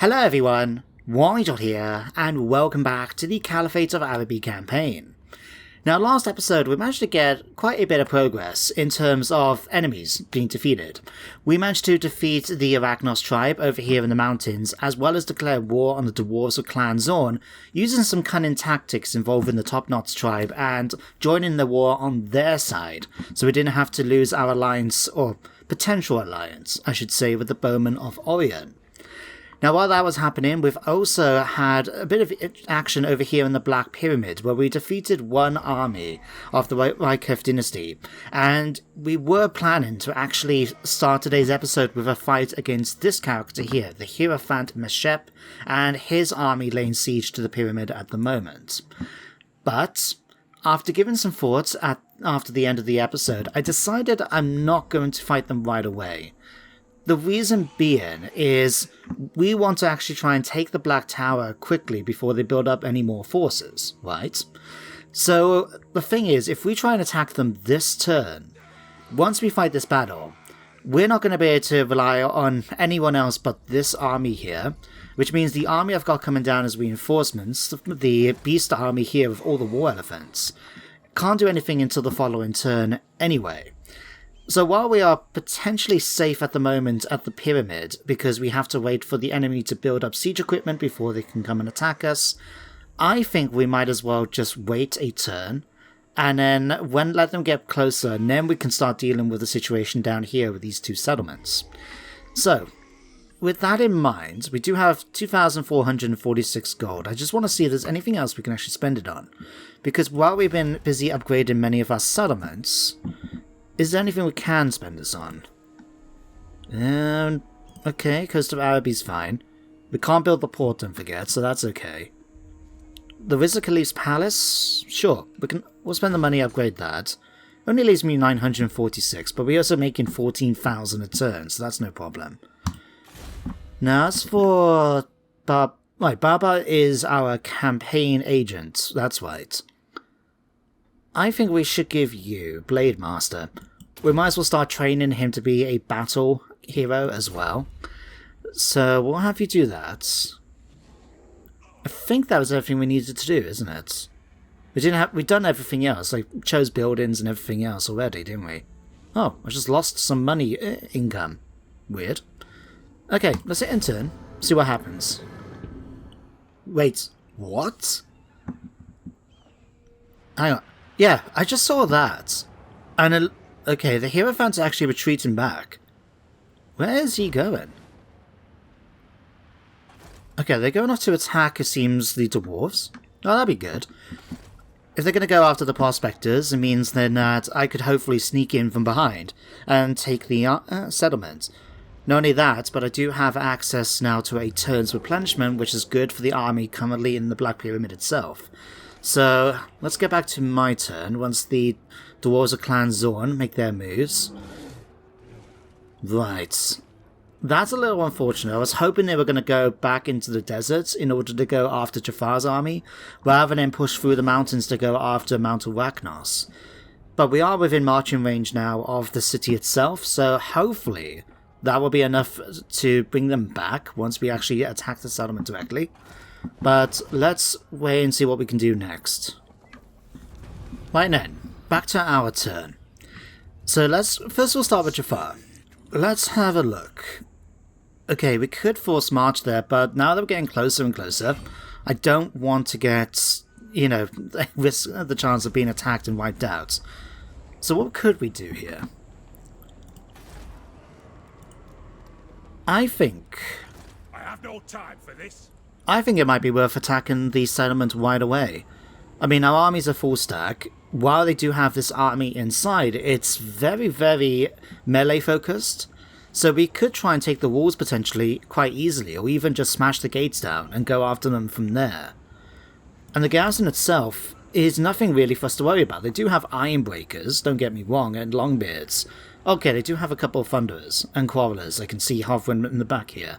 Hello everyone, Warhammer here, and welcome back to the Caliphate of Araby campaign. Now last episode we managed to get quite a bit of progress in terms of enemies being defeated. We managed to defeat the Arachnos tribe over here in the mountains, as well as declare war on the dwarves of Clan Zorn, using some cunning tactics involving the Top-Knots tribe and joining the war on their side, so we didn't have to lose our alliance, or potential alliance, I should say, with the Bowmen of Orion. Now, while that was happening, we've also had a bit of action over here in the Black Pyramid, where we defeated one army of the Wycliffe dynasty, and we were planning to actually start today's episode with a fight against this character here, the Hierophant Meshep, and his army laying siege to the pyramid at the moment. But after giving some thoughts after the end of the episode, I decided I'm not going to fight them right away. The reason being is we want to actually try and take the Black Tower quickly before they build up any more forces, right? So the thing is, if we try and attack them this turn, once we fight this battle, we're not going to be able to rely on anyone else but this army here, which means the army I've got coming down as reinforcements, the beast army here with all the war elephants, can't do anything until the following turn anyway. So while we are potentially safe at the moment at the pyramid, because we have to wait for the enemy to build up siege equipment before they can come and attack us, I think we might as well just wait a turn, and then let them get closer, and then we can start dealing with the situation down here with these two settlements. So, with that in mind, we do have 2,446 gold. I just want to see if there's anything else we can actually spend it on, because while we've been busy upgrading many of our settlements, is there anything we can spend this on? Okay, Coast of Araby's fine. We can't build the port, don't forget, so that's okay. The Rizal Caliph's Palace? Sure, we'll spend the money to upgrade that. Only leaves me 946, but we're also making 14,000 a turn, so that's no problem. Now, as for Baba is our campaign agent, that's right. I think we should give you Blade Master. We might as well start training him to be a battle hero as well. So we'll have you do that. I think that was everything we needed to do, isn't it? We've done everything else, like chose buildings and everything else already, didn't we? Oh, I just lost some money income. Weird. Okay, let's hit intern. See what happens. Wait, what? Hang on. Yeah, I just saw that. And, okay, the Hierophant's actually retreating back. Where is he going? Okay, they're going off to attack, it seems, the dwarves. Oh, that'd be good. If they're going to go after the prospectors, it means then that I could hopefully sneak in from behind and take the settlement. Not only that, but I do have access now to a turn's replenishment, which is good for the army currently in the Black Pyramid itself. So, let's get back to my turn once the dwarves of Clan Zorn make their moves. Right. That's a little unfortunate. I was hoping they were going to go back into the desert in order to go after Jaffar's army, rather than push through the mountains to go after Mount Arachnos. But we are within marching range now of the city itself, so hopefully that will be enough to bring them back once we actually attack the settlement directly. But let's wait and see what we can do next. Right then, back to our turn. So first we'll start with Jaffar. Let's have a look. Okay, we could force march there, but now that we're getting closer and closer, I don't want to get, risk the chance of being attacked and wiped out. So what could we do here? I think have no time for this. I think it might be worth attacking the settlement right away. I mean, our army's a full stack. While they do have this army inside, it's very, very melee focused. So we could try and take the walls potentially quite easily, or even just smash the gates down and go after them from there. And the garrison itself is nothing really for us to worry about. They do have iron breakers, don't get me wrong, and longbeards. Okay, they do have a couple of thunderers and quarrelers I can see hovering in the back here.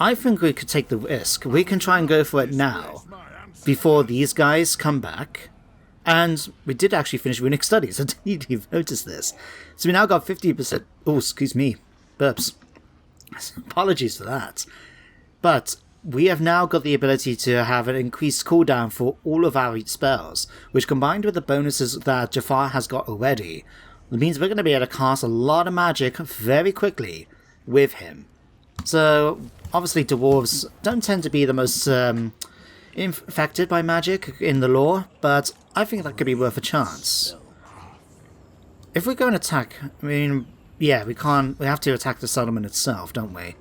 I think we could take the risk. We can try and go for it now, before these guys come back. And we did actually finish runic studies. I didn't even notice this. So we now got 50%. Oh, excuse me. Burps. Apologies for that. But we have now got the ability to have an increased cooldown for all of our spells, which combined with the bonuses that Jaffar has got already, means we're going to be able to cast a lot of magic very quickly with him. So, obviously dwarves don't tend to be the most infected by magic in the lore, but I think that could be worth a chance. If we go and attack, I mean, yeah, we have to attack the settlement itself, don't we?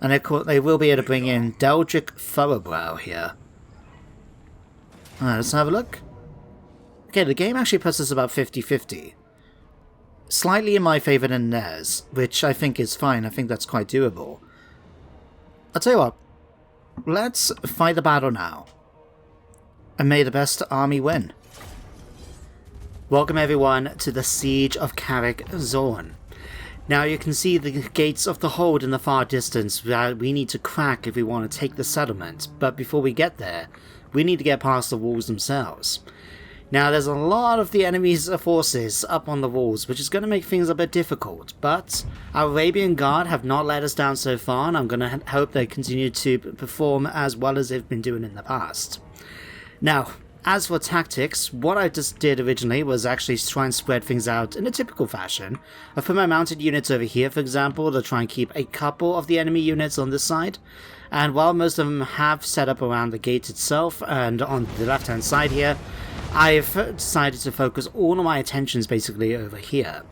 And they will be able to bring in Deldrick Thoroughbrow here. Alright, let's have a look. Okay, the game actually puts us about 50-50. Slightly in my favour than theirs, which I think is fine. I think that's quite doable. I'll tell you what, let's fight the battle now. And may the best army win. Welcome everyone to the Siege of Carrick, Zorn. Now you can see the gates of the hold in the far distance that we need to crack if we want to take the settlement, but before we get there, we need to get past the walls themselves. Now there's a lot of the enemy's forces up on the walls, which is going to make things a bit difficult, but our Arabian Guard have not let us down so far, and I'm going to hope they continue to perform as well as they've been doing in the past. Now, as for tactics, what I just did originally was actually try and spread things out in a typical fashion. I put my mounted units over here, for example, to try and keep a couple of the enemy units on this side. And while most of them have set up around the gate itself and on the left hand side here, I've decided to focus all of my attentions basically over here.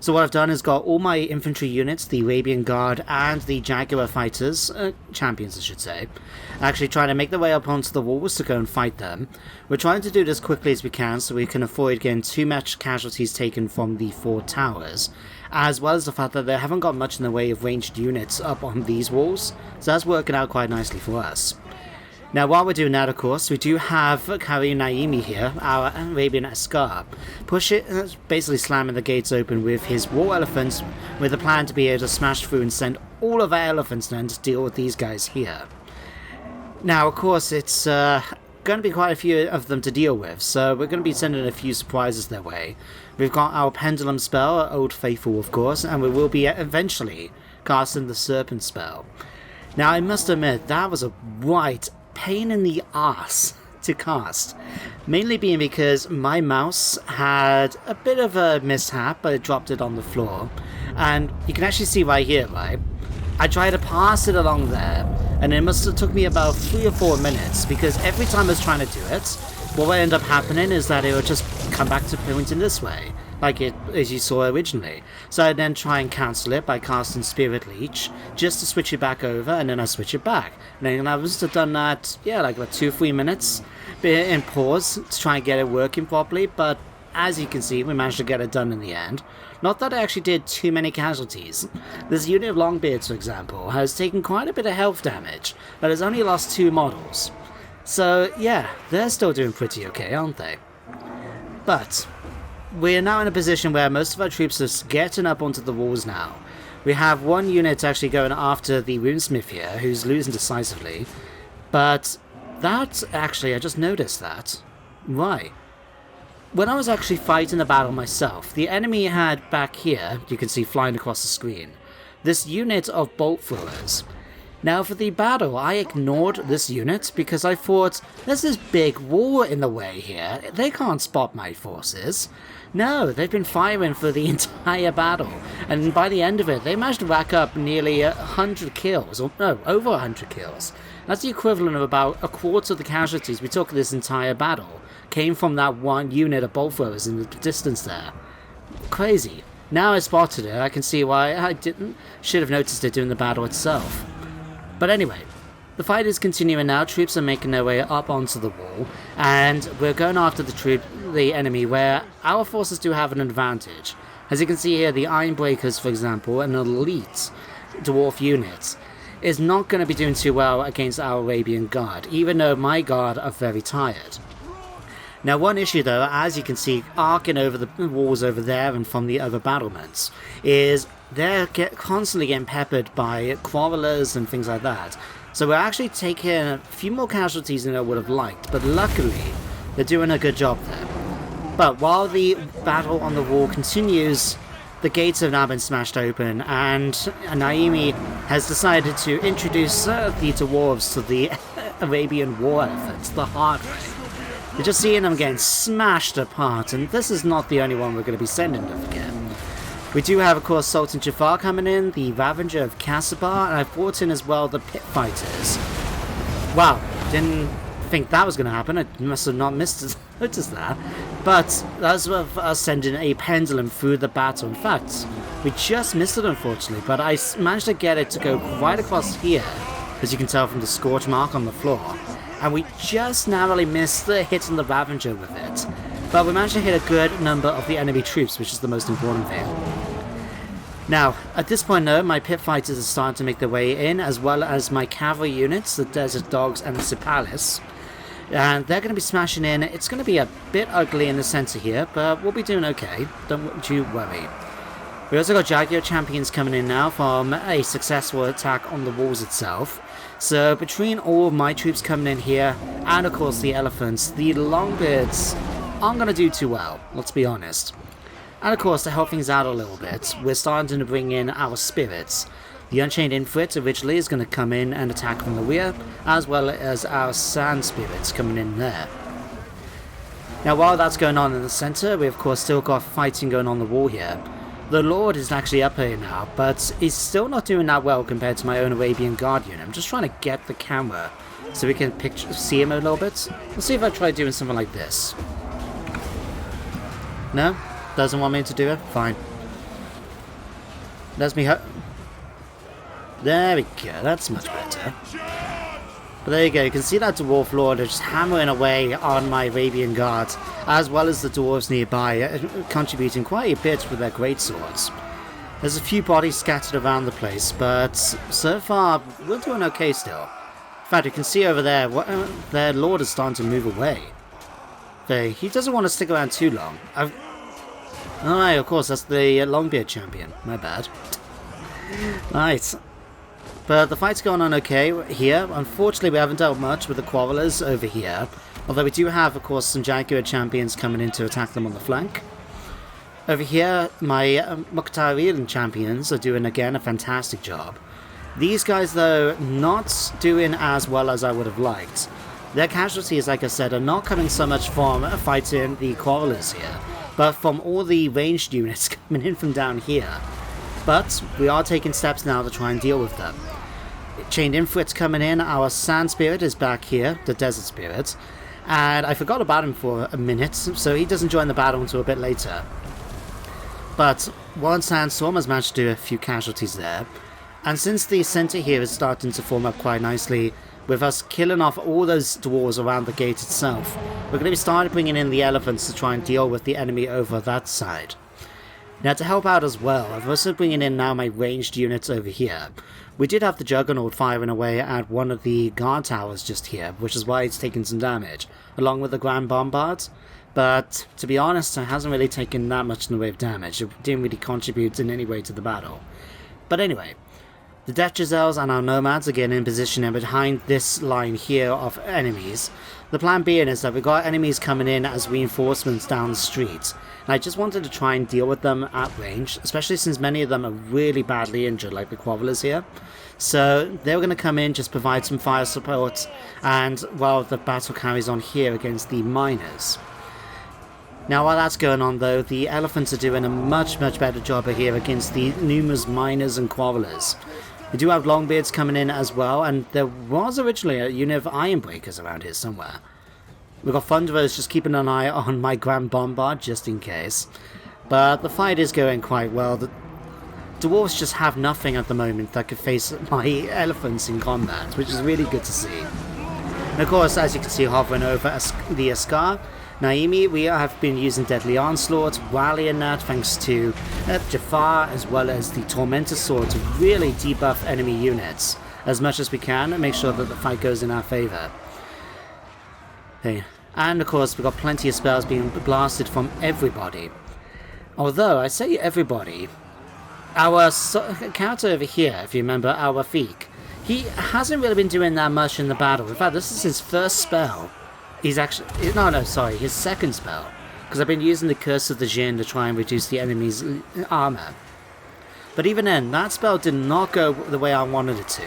So what I've done is got all my infantry units, the Arabian Guard and the Jaguar fighters, champions I should say, actually trying to make their way up onto the walls to go and fight them. We're trying to do this quickly as we can so we can avoid getting too much casualties taken from the 4 towers, as well as the fact that they haven't got much in the way of ranged units up on these walls, so that's working out quite nicely for us. Now while we're doing that, of course, we do have Kari Naimi here, our Arabian Askar, basically slamming the gates open with his war elephants, with a plan to be able to smash through and send all of our elephants then to deal with these guys here. Now of course it's going to be quite a few of them to deal with, so we're going to be sending a few surprises their way. We've got our Pendulum spell, Old Faithful of course, and we will be eventually casting the Serpent spell. Now I must admit, that was a right pain in the ass to cast, mainly being because my mouse had a bit of a mishap. I dropped it on the floor, and you can actually see right here, right? I tried to pass it along there, and it must have took me about 3 or 4 minutes, because every time I was trying to do it, what would end up happening is that it would just come back to pointing this way, like it as you saw originally. So I'd then try and cancel it by casting Spirit Leech, just to switch it back over, and then I switch it back. And then I must have done that, yeah, like about 2 or 3 minutes in pause to try and get it working properly, but as you can see, we managed to get it done in the end. Not that I actually did too many casualties. This unit of Longbeards, for example, has taken quite a bit of health damage, but has only lost 2 models. So yeah, they're still doing pretty okay, aren't they? But we are now in a position where most of our troops are getting up onto the walls now. We have one unit actually going after the Runesmith here, who's losing decisively. But that, actually, I just noticed that. Why? When I was actually fighting the battle myself, the enemy had back here, you can see flying across the screen, this unit of bolt throwers. Now for the battle, I ignored this unit because I thought, there's this big wall in the way here, they can't spot my forces. No, they've been firing for the entire battle, and by the end of it, they managed to rack up nearly 100 kills, or no, over 100 kills. That's the equivalent of about a quarter of the casualties we took this entire battle came from that one unit of bolt throwers in the distance there. Crazy. Now I spotted it, I can see why I should have noticed it during the battle itself. But anyway, the fight is continuing now. Troops are making their way up onto the wall, and we're going after the enemy where our forces do have an advantage. As you can see here, the Ironbreakers, for example, an elite dwarf unit, is not going to be doing too well against our Arabian Guard, even though my Guard are very tired. Now one issue though, as you can see arcing over the walls over there and from the other battlements, is they're constantly getting peppered by quarrelers and things like that. So we're actually taking a few more casualties than I would have liked, but luckily they're doing a good job there. But while the battle on the wall continues, the gates have now been smashed open, and Naomi has decided to introduce the dwarves to the Arabian war effort the hard way. We're just seeing them getting smashed apart, and this is not the only one we're going to be sending, don't forget. We do have, of course, Sultan Jaffar coming in, the Ravager of Casualties, and I've brought in as well the Pit Fighters. Wow, didn't think that was going to happen. I must have not noticed that. But that's with us sending a pendulum through the battle. In fact, we just missed it, unfortunately, but I managed to get it to go right across here, as you can tell from the scorch mark on the floor. And we just narrowly missed hitting the Ravager with it. But we managed to hit a good number of the enemy troops, which is the most important thing. Now, at this point though, my pit fighters are starting to make their way in, as well as my cavalry units, the Desert Dogs and the Sipalis. And they're going to be smashing in. It's going to be a bit ugly in the center here, but we'll be doing okay. Don't you worry. We also got Jaguar champions coming in now from a successful attack on the walls itself. So between all of my troops coming in here, and of course the elephants, the Longbeards aren't going to do too well, let's be honest. And of course, to help things out a little bit, we're starting to bring in our spirits. The Unchained Infrit originally is going to come in and attack from the rear, as well as our Sand Spirits coming in there. Now while that's going on in the center, we of course still got fighting going on the wall here. The Lord is actually up here now, but he's still not doing that well compared to my own Arabian Guard unit. I'm just trying to get the camera so we can see him a little bit. Let's see if I try doing something like this. No? Doesn't want me to do it? Fine. Let me there we go, that's much better. But there you go, you can see that Dwarf Lord is just hammering away on my Arabian Guard, as well as the dwarves nearby, contributing quite a bit with their greatswords. There's a few bodies scattered around the place, but so far we're doing okay still. In fact, you can see over there, their Lord is starting to move away. He doesn't want to stick around too long. Alright, of course, that's the Longbeard champion. My bad. Right. But the fight's going on okay here. Unfortunately, we haven't dealt much with the Quarrelers over here. Although we do have, of course, some Jaguar champions coming in to attack them on the flank. Over here, my Muqtarian champions are doing, again, a fantastic job. These guys, though, not doing as well as I would have liked. Their casualties, like I said, are not coming so much from fighting the Quarrelers here, but from all the ranged units coming in from down here. But we are taking steps now to try and deal with them. Chained Infrit's coming in, our Sand Spirit is back here, the Desert Spirit, and I forgot about him for a minute, so he doesn't join the battle until a bit later. But one Sandstorm has managed to do a few casualties there, and since the centre here is starting to form up quite nicely, with us killing off all those dwarves around the gate itself, we're going to be starting bringing in the elephants to try and deal with the enemy over that side. Now to help out as well, I'm also bringing in now my ranged units over here. We did have the Juggernaut firing away at one of the guard towers just here, which is why it's taken some damage, along with the Grand Bombard. But to be honest, it hasn't really taken that much in the way of damage. It didn't really contribute in any way to the battle. But anyway, the Death Giselles and our Nomads are getting in position and behind this line here of enemies. The plan being is that we've got enemies coming in as reinforcements down the street. And I just wanted to try and deal with them at range, especially since many of them are really badly injured, like the Quarrelers here. So they were going to come in, just provide some fire support, and while the battle carries on here against the miners. Now while that's going on though, the elephants are doing a much better job here against the numerous miners and Quarrelers. We do have Longbeards coming in as well, and there was originally a unit of Ironbreakers around here somewhere. We've got Thunderers just keeping an eye on my Grand Bombard just in case. But the fight is going quite well. The dwarves just have nothing at the moment that could face my elephants in combat, which is really good to see. And of course, as you can see hovering over the Askar, Naomi, we have been using Deadly Onslaught, rallying that thanks to Jaffar as well as the Tormentor Sword to really debuff enemy units as much as we can and make sure that the fight goes in our favour. Okay. And of course we've got plenty of spells being blasted from everybody. Although, I say everybody, our character over here, if you remember, our Rafik, he hasn't really been doing that much in the battle. In fact, this is his first spell. He's actually... his second spell. because I've been using the Curse of the Jinn to try and reduce the enemy's armor. But even then, that spell did not go the way I wanted it to.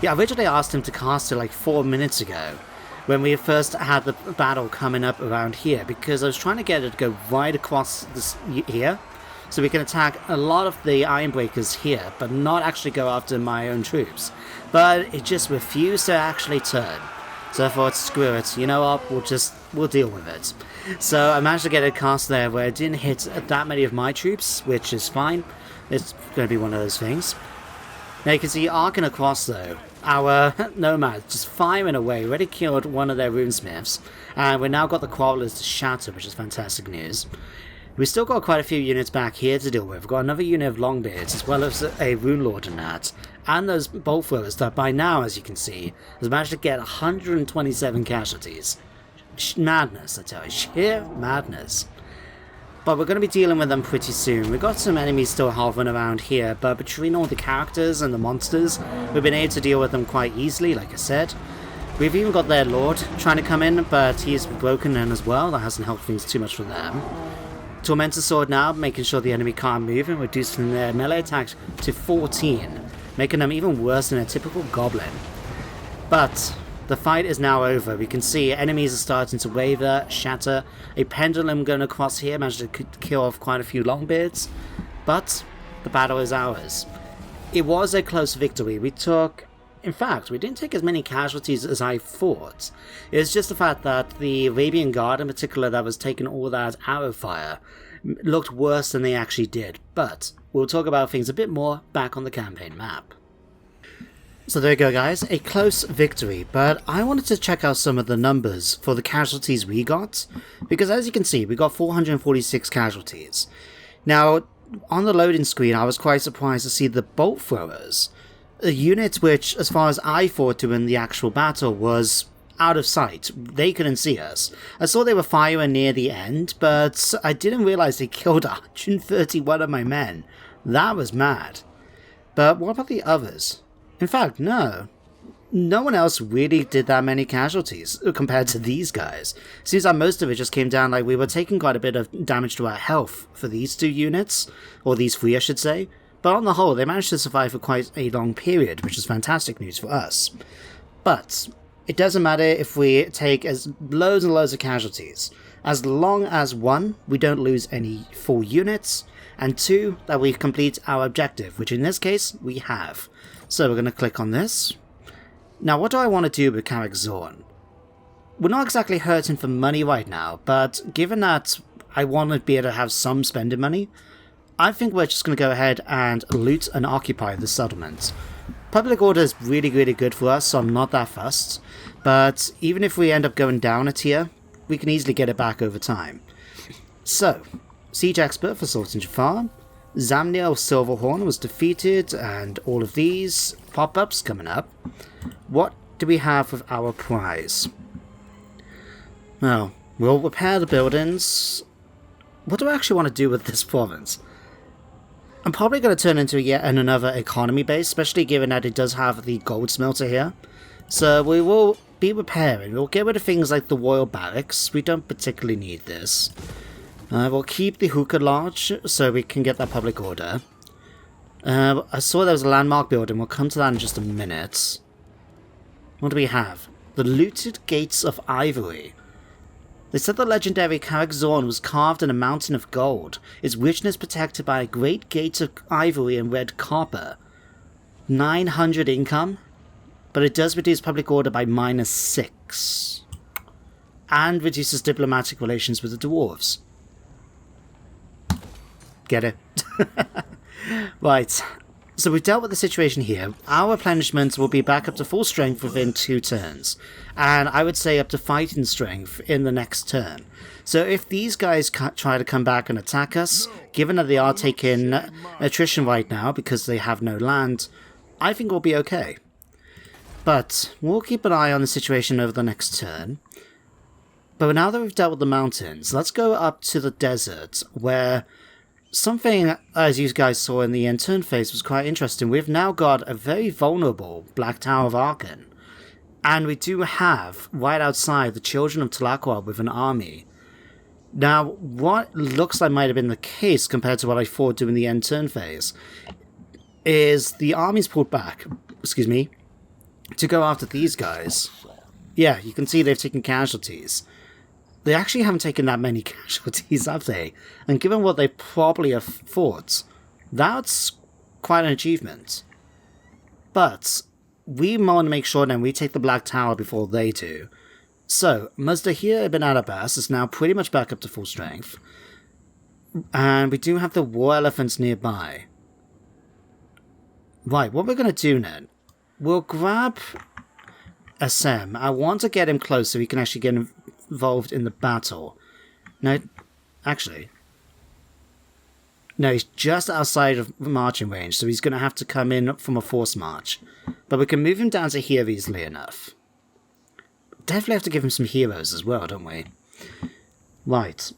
Yeah, I originally asked him to cast it like 4 minutes ago, when we first had the battle coming up around here, because I was trying to get it to go right across this here, so we can attack a lot of the Ironbreakers here, but not actually go after my own troops. But it just refused to actually turn. So I thought, screw it, you know what, we'll deal with it. So I managed to get a cast there where it didn't hit that many of my troops, which is fine. It's going to be one of those things. Now you can see arcing across though. Our nomad just firing away, already killed one of their runesmiths, and we've now got the crawlers to shatter, which is fantastic news. We've still got quite a few units back here to deal with. We've got another unit of longbeards, as well as a rune lord in that, and those bolt throwers that by now, as you can see, has managed to get 127 casualties. Madness, I tell you, sheer madness. But we're going to be dealing with them pretty soon. We've got some enemies still hovering around here, but between all the characters and the monsters, we've been able to deal with them quite easily, like I said. We've even got their lord trying to come in, but he's broken in as well. That hasn't helped things too much for them. Tormentor Sword now, making sure the enemy can't move and reducing their melee attack to 14, making them even worse than a typical goblin. But the fight is now over. We can see enemies are starting to waver, shatter. A pendulum going across here managed to kill off quite a few longbeards, but the battle is ours. It was a close victory. In fact, we didn't take as many casualties as I thought. It's just the fact that the Arabian Guard in particular that was taking all that arrow fire looked worse than they actually did, but we'll talk about things a bit more back on the campaign map. So there you go guys, a close victory, but I wanted to check out some of the numbers for the casualties we got, because as you can see, we got 446 casualties. Now, on the loading screen, I was quite surprised to see the bolt throwers. A unit which, as far as I thought to in the actual battle, was out of sight. They couldn't see us. I saw they were firing near the end, but I didn't realize they killed 131 of my men. That was mad. But what about the others? In fact, no one else really did that many casualties compared to these guys. Seems like most of it just came down like we were taking quite a bit of damage to our health for these two units, or these three I should say. But on the whole, they managed to survive for quite a long period, which is fantastic news for us. But it doesn't matter if we take as loads and loads of casualties, as long as 1, we don't lose any full units, and 2, that we complete our objective, which in this case, we have. So we're going to click on this. Now what do I want to do with Carrick Zorn? We're not exactly hurting for money right now, but given that I want to be able to have some spending money, I think we're just going to go ahead and loot and occupy the settlement. Public order is really good for us, so I'm not that fussed, but even if we end up going down a tier, we can easily get it back over time. So, Siege Expert for Sultan Jaffar, Zamniel Silverhorn was defeated, and all of these pop-ups coming up. What do we have with our prize? Well, we'll repair the buildings. What do I actually want to do with this province? I'm probably going to turn into yet another economy base, especially given that it does have the gold smelter here. So we will be repairing. We'll get rid of things like the royal barracks. We don't particularly need this. We'll keep the hookah lodge so we can get that public order. I saw there was a landmark building. We'll come to that in just a minute. What do we have? The looted gates of ivory. They said the legendary Carrick Zorn was carved in a mountain of gold, its richness protected by a great gate of ivory and red copper. 900 income, but it does reduce public order by -6. And reduces diplomatic relations with the dwarves. Get it? Right, so we've dealt with the situation here. Our replenishment will be back up to full strength within 2 turns. And I would say up to fighting strength in the next turn. So if these guys try to come back and attack us, given that they are taking attrition right now because they have no land, I think we'll be okay. But we'll keep an eye on the situation over the next turn. But now that we've dealt with the mountains, let's go up to the desert, where something, as you guys saw in the intern phase, was quite interesting. We've now got a very vulnerable Black Tower of Arkan. And we do have, right outside, the Children of Talakwa with an army. Now, what looks like might have been the case compared to what I thought during the end turn phase is the army's pulled back, to go after these guys. Yeah, you can see they've taken casualties. They actually haven't taken that many casualties, have they? And given what they probably have fought, that's quite an achievement. But we want to make sure then we take the Black Tower before they do. So, Muzdahir ibn Abbas is now pretty much back up to full strength. And we do have the war elephants nearby. Right, what we're going to do then, we'll grab Assem. I want to get him close so he can actually get involved in the battle. No, actually. No, he's just outside of marching range, so he's going to have to come in from a forced march. But we can move him down to here easily enough. Definitely have to give him some heroes as well, don't we? Right.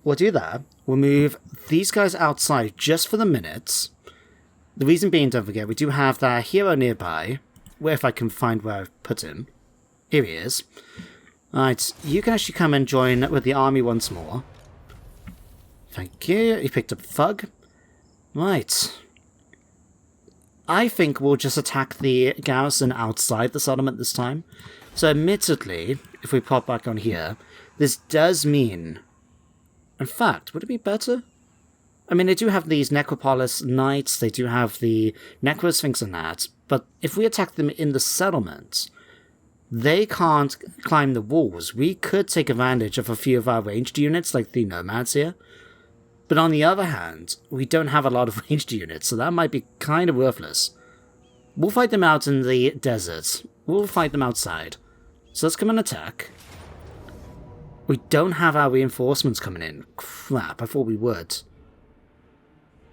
We'll do that. We'll move these guys outside just for the minute. The reason being, don't forget, we do have that hero nearby. Where if I can find where I've put him. Here he is. Right, you can actually come and join with the army once more. Thank you. He picked up Thug. Right. I think we'll just attack the garrison outside the settlement this time. So admittedly, if we pop back on here, this does mean... In fact, would it be better? I mean, they do have these Necropolis Knights, they do have the Necrosphinx and that, but if we attack them in the settlement, they can't climb the walls. We could take advantage of a few of our ranged units, like the Nomads here. But on the other hand, we don't have a lot of ranged units, so that might be kind of worthless. We'll fight them out in the desert. We'll fight them outside. So let's come and attack. We don't have our reinforcements coming in. Crap, I thought we would.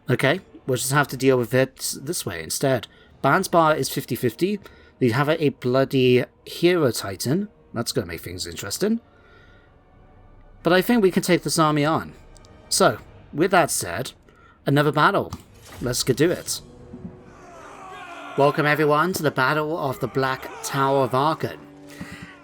Okay, we'll just have to deal with it this way instead. Balance bar is 50-50. We have a bloody Hero Titan. That's going to make things interesting. But I think we can take this army on. So, with that said, another battle. Let's go do it. Welcome everyone to the Battle of the Black Tower of Archon.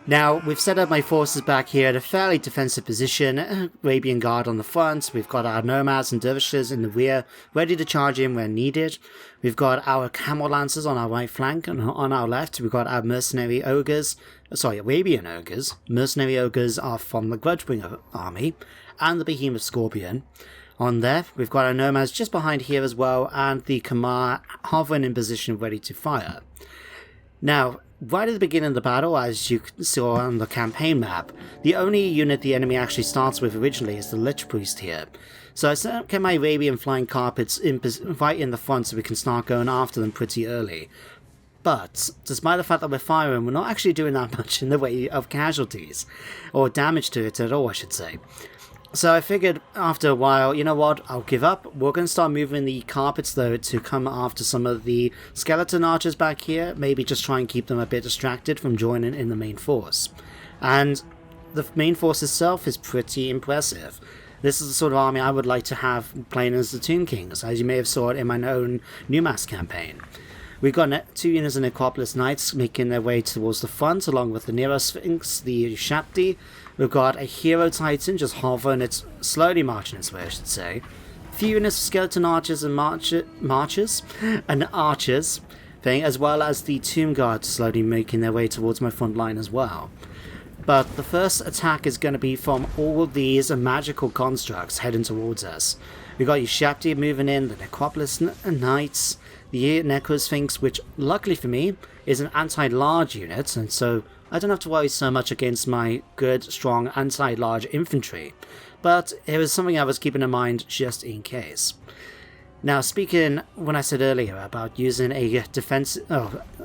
Now, we've set up my forces back here at a fairly defensive position. Arabian Guard on the front, we've got our Nomads and Dervishes in the rear, ready to charge in when needed. We've got our Camel Lancers on our right flank, and on our left we've got our Mercenary Ogres, Arabian Ogres. Mercenary Ogres are from the Grudgebringer army, and the Behemoth Scorpion. On there, we've got our Nomads just behind here as well, and the Kamar hovering in position ready to fire. Now, right at the beginning of the battle, as you saw on the campaign map, the only unit the enemy actually starts with originally is the Lich Priest here. So I set up my Arabian Flying Carpets right in the front so we can start going after them pretty early. But, despite the fact that we're firing, we're not actually doing that much in the way of casualties, or damage to it at all, I should say. So I figured after a while, you know what, I'll give up. We're going to start moving the carpets though to come after some of the skeleton archers back here. Maybe just try and keep them a bit distracted from joining in the main force. And the main force itself is pretty impressive. This is the sort of army I would like to have playing as the Tomb Kings, as you may have saw it in my own Newmass campaign. We've got 2 units of Necropolis Knights making their way towards the front, along with the Neurosphinx, the Shapti. We've got a Hero Titan just hovering, it's slowly marching its way, I should say. A few units of Skeleton Archers and Archers thing, as well as the Tomb Guards slowly making their way towards my front line as well. But the first attack is going to be from all of these magical constructs heading towards us. We've got your Shapti moving in, the Necropolis Knights, the Necrosphinx, which luckily for me is an anti-large unit, and so I don't have to worry so much against my good, strong anti-large infantry. But it was something I was keeping in mind just in case. Now, speaking when I said earlier about using a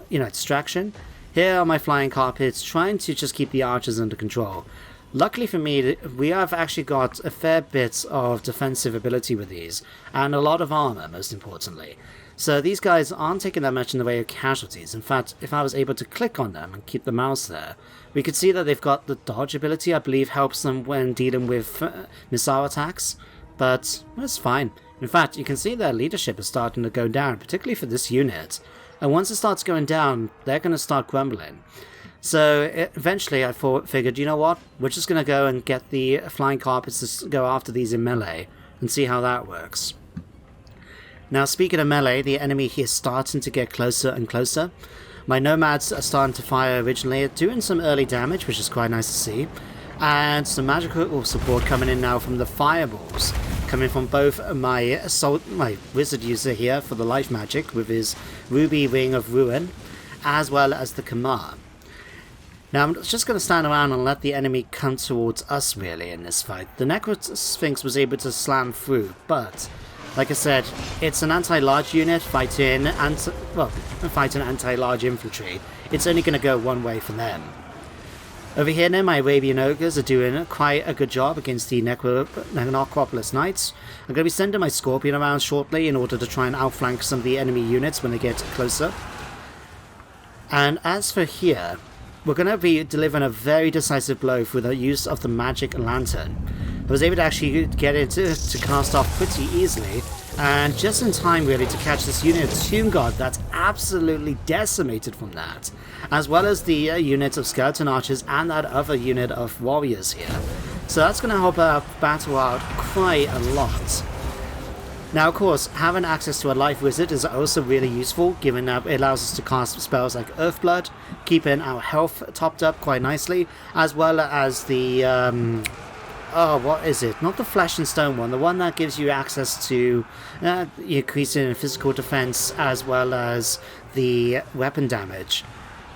distraction, here are my flying carpets trying to just keep the archers under control. Luckily for me, we have actually got a fair bit of defensive ability with these, and a lot of armor, most importantly. So these guys aren't taking that much in the way of casualties. In fact, if I was able to click on them and keep the mouse there, we could see that they've got the dodge ability, I believe helps them when dealing with missile attacks. But it's fine. In fact, you can see their leadership is starting to go down, particularly for this unit. And once it starts going down, they're going to start grumbling. So eventually I figured, you know what, we're just going to go and get the flying carpets to go after these in melee and see how that works. Now speaking of melee, the enemy here is starting to get closer and closer. My nomads are starting to fire originally, doing some early damage, which is quite nice to see. And some magical support coming in now from the fireballs, coming from both my wizard user here for the life magic with his ruby ring of ruin, as well as the Kamar. Now I'm just going to stand around and let the enemy come towards us really in this fight. The Necro-Sphinx was able to slam through, but like I said, it's an anti-large unit fighting anti-large infantry. It's only going to go one way for them. Over here now, my Arabian Ogres are doing quite a good job against the Necropolis Knights. I'm going to be sending my Scorpion around shortly in order to try and outflank some of the enemy units when they get closer. And as for here, we're going to be delivering a very decisive blow through the use of the Magic Lantern. I was able to actually get it to cast off pretty easily, and just in time really to catch this unit of Tomb Guard that's absolutely decimated from that, as well as the units of Skeleton Archers and that other unit of Warriors here. So that's going to help our battle out quite a lot. Now of course, having access to a Life Wizard is also really useful, given that it allows us to cast spells like Earthblood, keeping our health topped up quite nicely, as well as the what is it? Not the Flesh and Stone one, the one that gives you access to increasing physical defense as well as the weapon damage.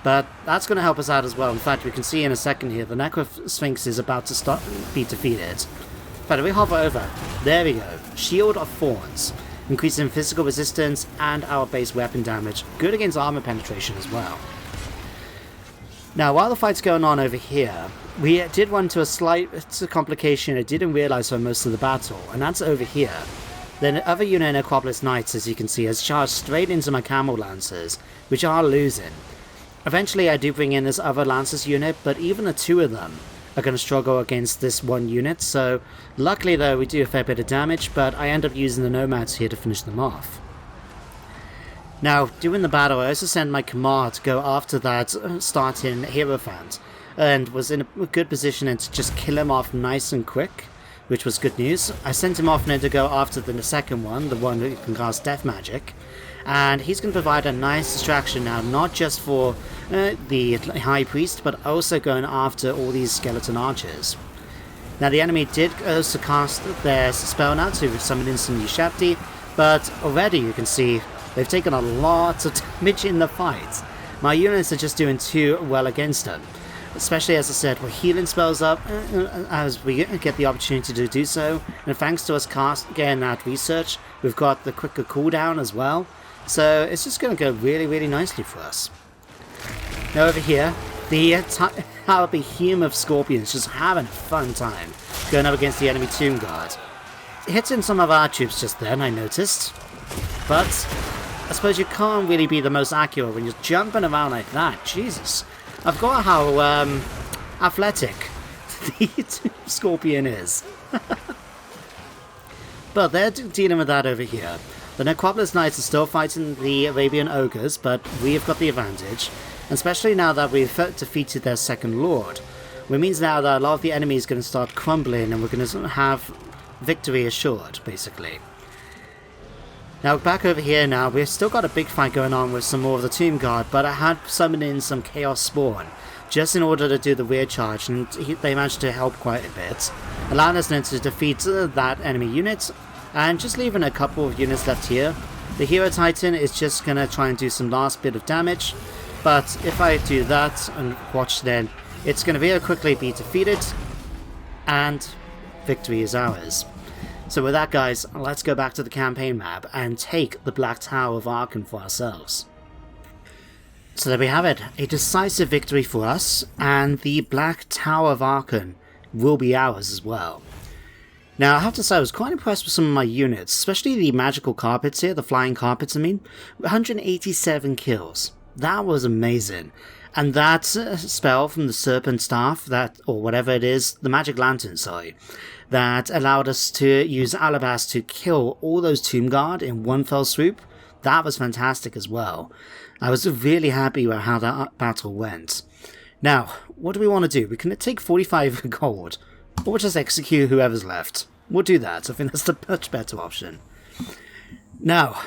But that's going to help us out as well. In fact, we can see in a second here, the Necro-Sphinx is about to be defeated. But if we hover over, there we go. Shield of Thorns, increasing physical resistance and our base weapon damage. Good against armor penetration as well. Now, while the fight's going on over here, we did run into a slight complication I didn't realise for most of the battle, and that's over here. The other unit in Necropolis Knights, as you can see, has charged straight into my Camel Lancers, which are losing. Eventually I do bring in this other Lancers unit, but even the two of them are going to struggle against this one unit, so luckily though we do a fair bit of damage, but I end up using the Nomads here to finish them off. Now, during the battle, I also sent my Kamar to go after that starting Hierophant, and was in a good position to just kill him off nice and quick, which was good news. I sent him off now to go after the second one, the one who can cast Death Magic, and he's going to provide a nice distraction now, not just for the High Priest, but also going after all these Skeleton Archers. Now, the enemy did also cast their spell now to summon in some Ushabti, but already you can see they've taken a lot of damage in the fight. My units are just doing too well against them. Especially, as I said, we're healing spells up as we get the opportunity to do so. And thanks to us getting that research, we've got the quicker cooldown as well. So it's just going to go really, really nicely for us. Now over here, our behemoth Scorpions just having a fun time going up against the enemy Tomb Guard. Hitting some of our troops just then, I noticed. But I suppose you can't really be the most accurate when you're jumping around like that. Jesus. I forgot how athletic the Scorpion is. But they're dealing with that over here. The Necropolis Knights are still fighting the Arabian Ogres, but we have got the advantage. Especially now that we've defeated their second lord. Which means now that a lot of the enemy is going to start crumbling and we're going to have victory assured, basically. Now back over here now, we've still got a big fight going on with some more of the Tomb Guard, but I had summoned in some Chaos Spawn, just in order to do the rear charge, and they managed to help quite a bit, allowing us then to defeat that enemy unit, and just leaving a couple of units left here. The Hero Titan is just going to try and do some last bit of damage, but if I do that and watch then, it's going to very quickly be defeated, and victory is ours. So with that guys, let's go back to the campaign map and take the Black Tower of Arkan for ourselves. So there we have it, a decisive victory for us, and the Black Tower of Arkan will be ours as well. Now I have to say I was quite impressed with some of my units, especially the magical carpets here, the flying carpets I mean, 187 kills. That was amazing. And that spell from the Serpent Staff, or whatever it is, the Magic Lantern, sorry, that allowed us to use Alabast to kill all those Tomb Guard in one fell swoop, that was fantastic as well. I was really happy with how that battle went. Now, what do we want to do? We can take 45 gold, or just execute whoever's left. We'll do that. I think that's the much better option. Now,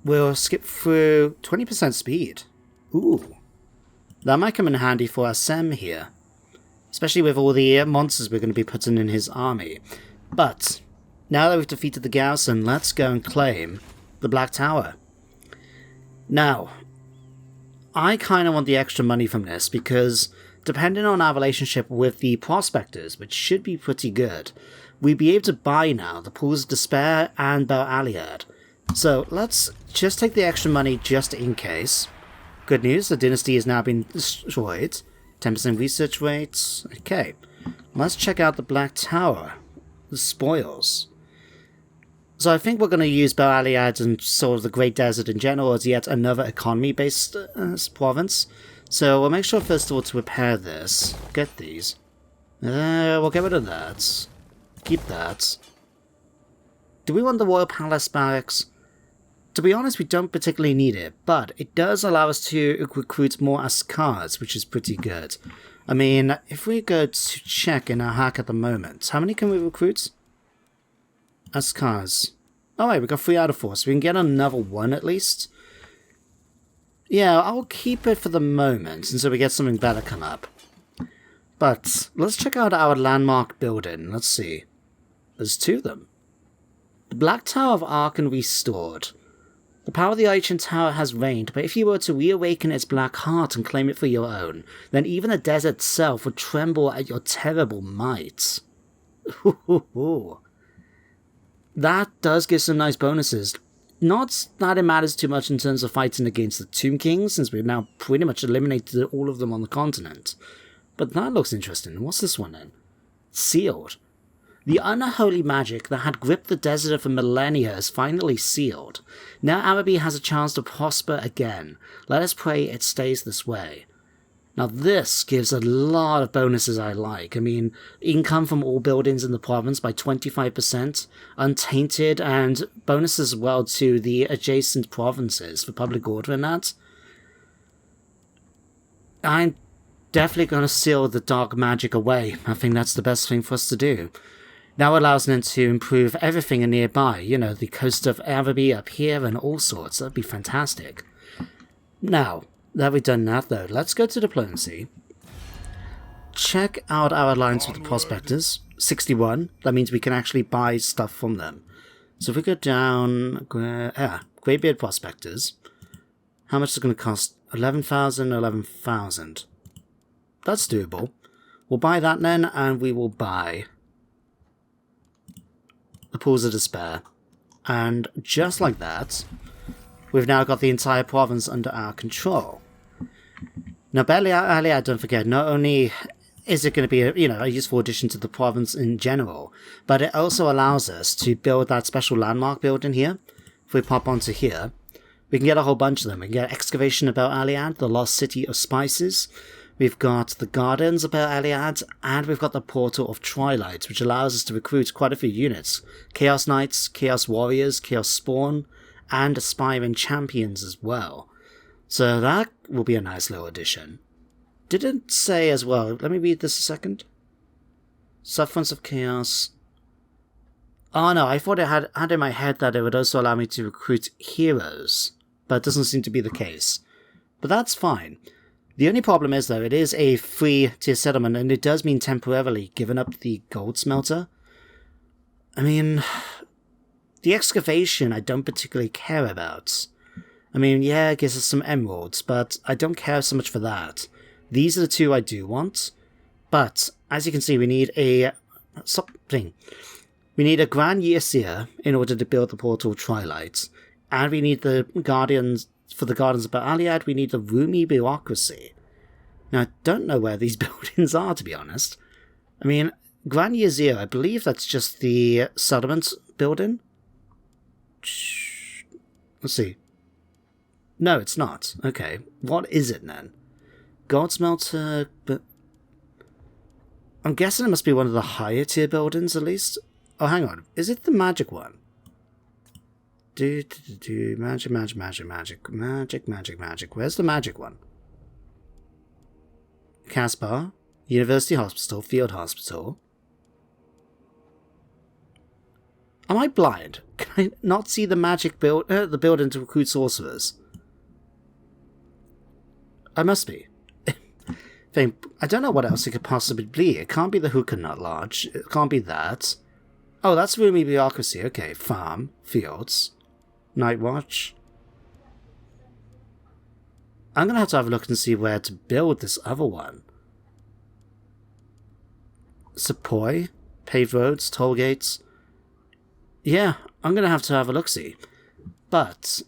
we'll skip through 20% speed. Ooh. That might come in handy for our Sem here. Especially with all the monsters we're going to be putting in his army. But, now that we've defeated the garrison, let's go and claim the Black Tower. Now, I kind of want the extra money from this because, depending on our relationship with the prospectors, which should be pretty good, we'd be able to buy now the Pools of Despair and Bel Aliad. So let's just take the extra money just in case. Good news, the dynasty has now been destroyed. 10% research rate. Okay, let's check out the Black Tower. The spoils. So I think we're going to use Bel Aliad and sort of the Great Desert in general as yet another economy-based province. So we'll make sure first of all to repair this. Get these. We'll get rid of that. Keep that. Do we want the Royal Palace Barracks? To be honest, we don't particularly need it, but it does allow us to recruit more Askars, which is pretty good. I mean, if we go to check in our hack at the moment, how many can we recruit? Askars. Alright, we got 3 out of 4, so we can get another one at least. Yeah, I'll keep it for the moment, until we get something better come up. But, let's check out our landmark building. Let's see. There's 2 of them. The Black Tower of Arkan restored. The power of the ancient tower has reigned, but if you were to reawaken its black heart and claim it for your own, then even the desert itself would tremble at your terrible might. That does give some nice bonuses. Not that it matters too much in terms of fighting against the Tomb Kings, since we've now pretty much eliminated all of them on the continent. But that looks interesting. What's this one then? Sealed. The unholy magic that had gripped the desert for millennia is finally sealed. Now Araby has a chance to prosper again. Let us pray it stays this way. Now this gives a lot of bonuses I like. I mean, income from all buildings in the province by 25%, untainted, and bonuses as well to the adjacent provinces for public order and that. I'm definitely going to seal the dark magic away. I think that's the best thing for us to do. Now it allows them to improve everything nearby, you know, the coast of Araby up here and all sorts. That'd be fantastic. Now, that we've done that though, let's go to diplomacy. Check out our alliance with the prospectors. 61, that means we can actually buy stuff from them. So if we go down, Greybeard prospectors, how much is it going to cost? 11,000, 11,000. That's doable. We'll buy that then, and we will buy the Pools of Despair. And just like that, we've now got the entire province under our control. Now, Bel Aliad, don't forget, not only is it going to be a useful addition to the province in general, but it also allows us to build that special landmark building here. If we pop onto here, we can get a whole bunch of them. We can get Excavation of Bel Aliad, the Lost City of Spices. We've got the Gardens of Bel Aliad, and we've got the Portal of Twilight, which allows us to recruit quite a few units. Chaos Knights, Chaos Warriors, Chaos Spawn, and Aspiring Champions as well. So that will be a nice little addition. Didn't say as well, let me read this a second. Sufferance of Chaos. Oh no, I thought it had in my head that it would also allow me to recruit heroes, but it doesn't seem to be the case. But that's fine. The only problem is, though, it is a free tier settlement, and it does mean temporarily giving up the gold smelter. I mean, the excavation I don't particularly care about. I mean, yeah, it gives us some emeralds, but I don't care so much for that. These are the 2 I do want, but as you can see, we need a something. We need a Grand Year in order to build the Portal of Twilight, and we need the Guardians. For the Gardens of Bel Aliad, we need the roomy bureaucracy. Now, I don't know where these buildings are, to be honest. I mean, Grand Year Zero, I believe that's just the settlement building. Let's see. No, it's not. Okay, what is it then? Gold smelter, but I'm guessing it must be one of the higher tier buildings, at least. Oh, hang on. Is it the magic one? Magic. Where's the magic one? Casbah, University Hospital, Field Hospital. Am I blind? Can I not see the magic the building to recruit sorcerers? I must be. I don't know what else it could possibly be. It can't be the Hookah Nut Lodge. It can't be that. Oh, that's roomy bureaucracy. Okay, farm, fields, night watch. I'm going to have a look and see where to build this other one. Sepoy, paved roads, toll gates. Yeah, I'm going to have a look-see. But,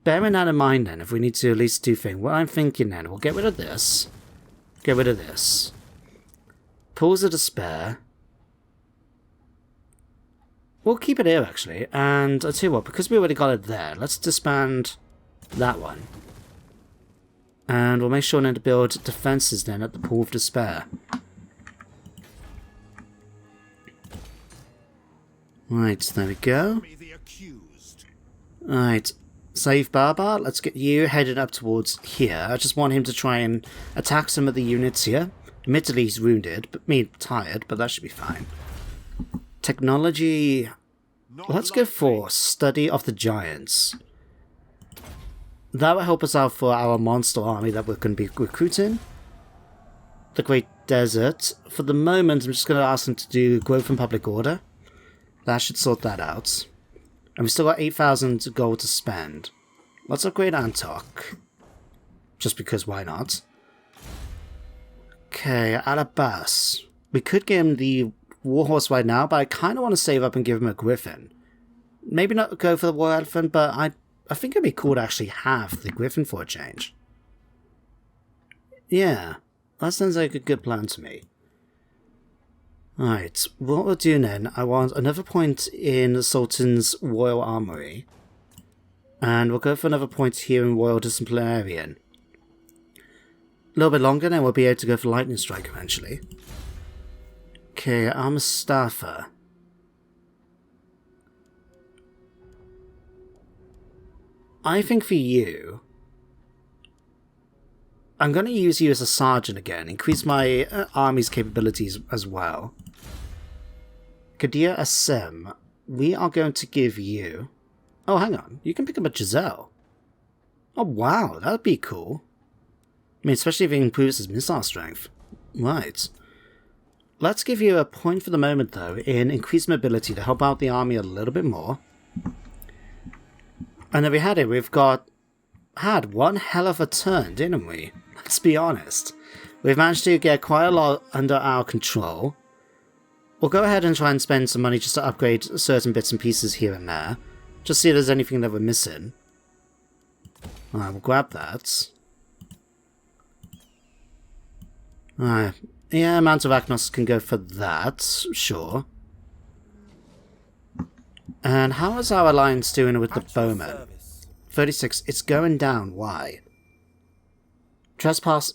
bearing that in mind then, if we need to at least do things, what I'm thinking then, we'll get rid of this. Get rid of this. Pools of Despair. We'll keep it here, actually. And I'll tell you what, because we already got it there, let's disband that one. And we'll make sure then to build defenses then at the Pool of Despair. Right, there we go. Right, Save Barbar, let's get you headed up towards here. I just want him to try and attack some of the units here. Admittedly, he's wounded, but tired, but that should be fine. Technology... Let's go for Study of the Giants. That will help us out for our monster army that we're going to be recruiting. The Great Desert. For the moment, I'm just going to ask them to do Growth and Public Order. That should sort that out. And we've still got 8,000 gold to spend. Let's upgrade Antok. Just because, why not? Okay, Alabas. We could give him the Warhorse right now, but I kind of want to save up and give him a Griffin. Maybe not go for the War Elephant, but I think it'd be cool to actually have the Griffin for a change. Yeah, that sounds like a good plan to me. Alright, what we'll do then, I want another point in the Sultan's Royal Armory. And we'll go for another point here in Royal Disciplinarian. A little bit longer, then we'll be able to go for Lightning Strike eventually. Okay, Mustafa. I think for you, I'm going to use you as a sergeant again, increase my army's capabilities as well. Kadir Assem, we are going to give you... Oh, hang on, you can pick up a Giselle. Oh, wow, that'd be cool. I mean, especially if it improves his missile strength. Right. Let's give you a point for the moment, though, in increased mobility to help out the army a little bit more. And then we had it, had one hell of a turn, didn't we? Let's be honest. We've managed to get quite a lot under our control. We'll go ahead and try and spend some money just to upgrade certain bits and pieces here and there. Just see if there's anything that we're missing. Alright, we'll grab that. Alright. Yeah, Mount of Aknos can go for that, sure. And how is our alliance doing with the bowmen? 36. It's going down. Why? Trespass.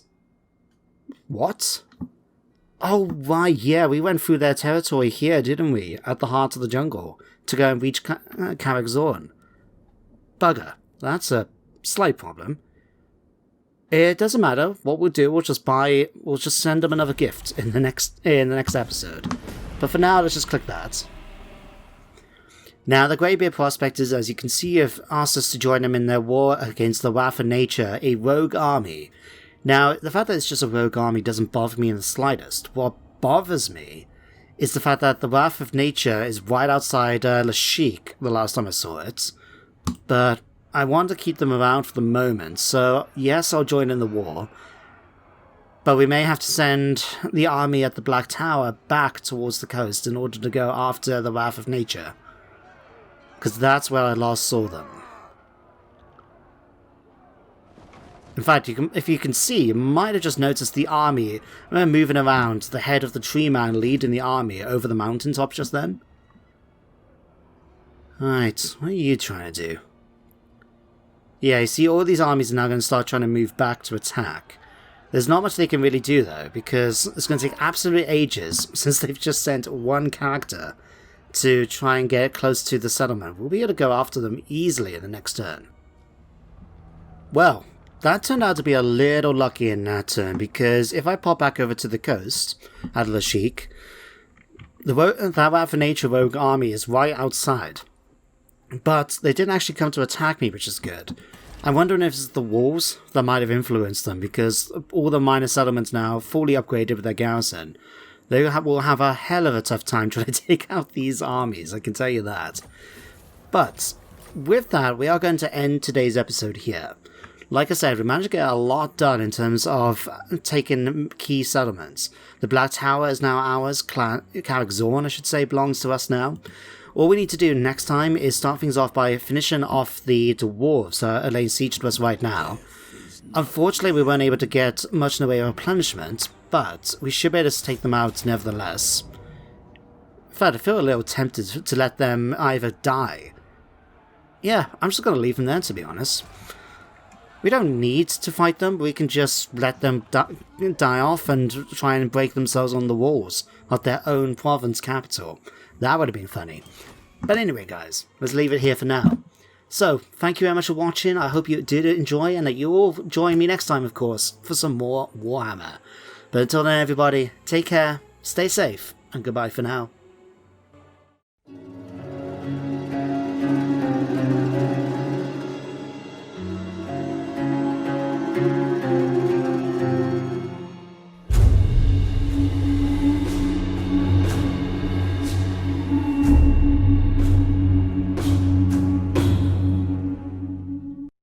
What? Oh, why? Yeah, we went through their territory here, didn't we? At the heart of the jungle to go and reach Carrick Zorn. Bugger. That's a slight problem. It doesn't matter. What we'll do, we'll just send them another gift in the next episode. But for now, let's just click that. Now, the Greybeard Prospectors, as you can see, have asked us to join them in their war against the Wrath of Nature, a rogue army. Now, the fact that it's just a rogue army doesn't bother me in the slightest. What bothers me is the fact that the Wrath of Nature is right outside Lashik the last time I saw it. But I want to keep them around for the moment, so yes, I'll join in the war. But we may have to send the army at the Black Tower back towards the coast in order to go after the Wrath of Nature. Because that's where I last saw them. In fact, if you can see, you might have just noticed the army moving around, the head of the tree man leading the army over the mountaintop just then. Right, what are you trying to do? Yeah, you see, all these armies are now going to start trying to move back to attack. There's not much they can really do, though, because it's going to take absolutely ages since they've just sent one character to try and get close to the settlement. We'll be able to go after them easily in the next turn. Well, that turned out to be a little lucky in that turn, because if I pop back over to the coast at Lashik, that Wrath of Nature rogue army is right outside. But they didn't actually come to attack me, which is good. I'm wondering if it's the walls that might have influenced them, because all the minor settlements now fully upgraded with their garrison. They will have a hell of a tough time trying to take out these armies, I can tell you that. But with that, we are going to end today's episode here. Like I said, we managed to get a lot done in terms of taking key settlements. The Black Tower is now ours. Carrick Zorn, I should say, belongs to us now. All we need to do next time is start things off by finishing off the dwarves that are laying siege to us right now. Unfortunately, we weren't able to get much in the way of replenishment, but we should be able to take them out nevertheless. In fact, I feel a little tempted to let them either die. Yeah, I'm just going to leave them there, to be honest. We don't need to fight them, we can just let them die off and try and break themselves on the walls of their own province capital. That would have been funny. But anyway, guys, let's leave it here for now. So, thank you very much for watching. I hope you did enjoy, and that you all join me next time, of course, for some more Warhammer. But until then, everybody, take care, stay safe, and goodbye for now.